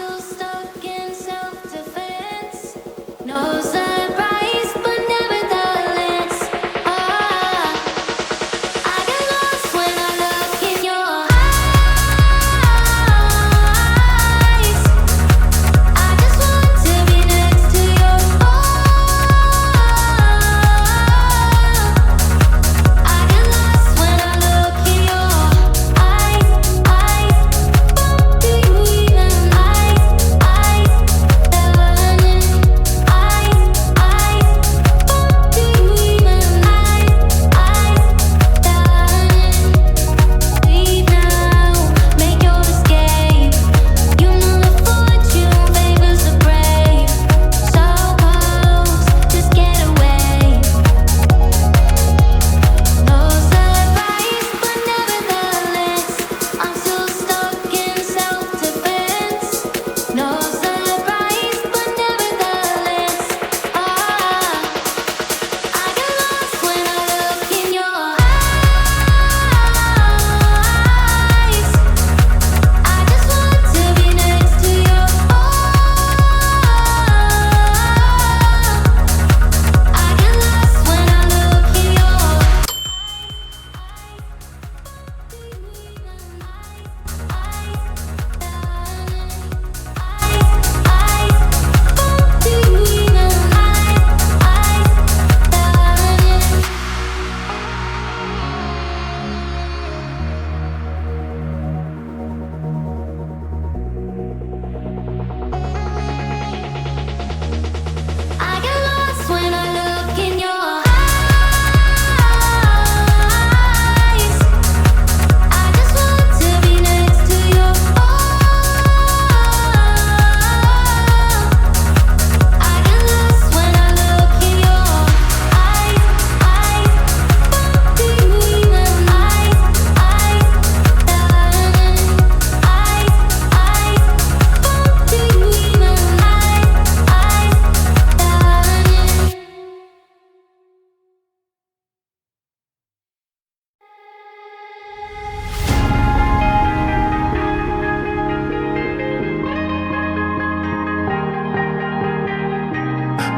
still stuck in self-defense. No surprise, but nevertheless, I get lost when I look in your eyes. I just want to be next to your I get lost when I look in your eyes. Do you even leave now, make your escape. You know the fortune favors the brave. So close, just get away. No surprise, but nevertheless, I'm still stuck in self-defense. No surprise, but nevertheless, I get lost when I look in your eyes. I just want to be next to your I get lost when I look in your I get lost when I look in your eyes. I just want to be next to your I get lost when I look in your do you even do you even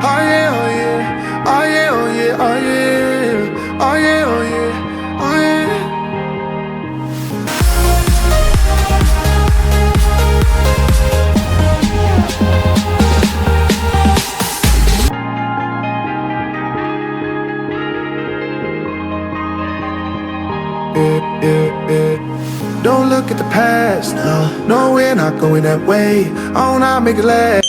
Oh yeah, oh yeah, oh yeah, oh yeah, oh yeah, oh yeah, oh yeah, oh yeah. Don't look at the past, no, we're not going that way. Oh, now make it last.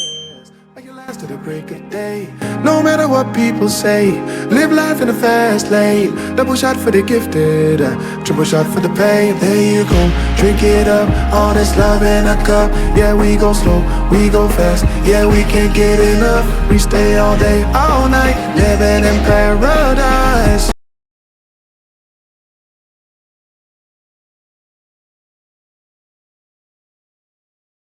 Make it last to the break of day. No matter what people say, live life in a fast lane. Double shot for the gifted, triple shot for the pain. There you go, drink it up, all this love in a cup. Yeah, we go slow, we go fast. Yeah, we can't get enough. We stay all day, all night, living in paradise.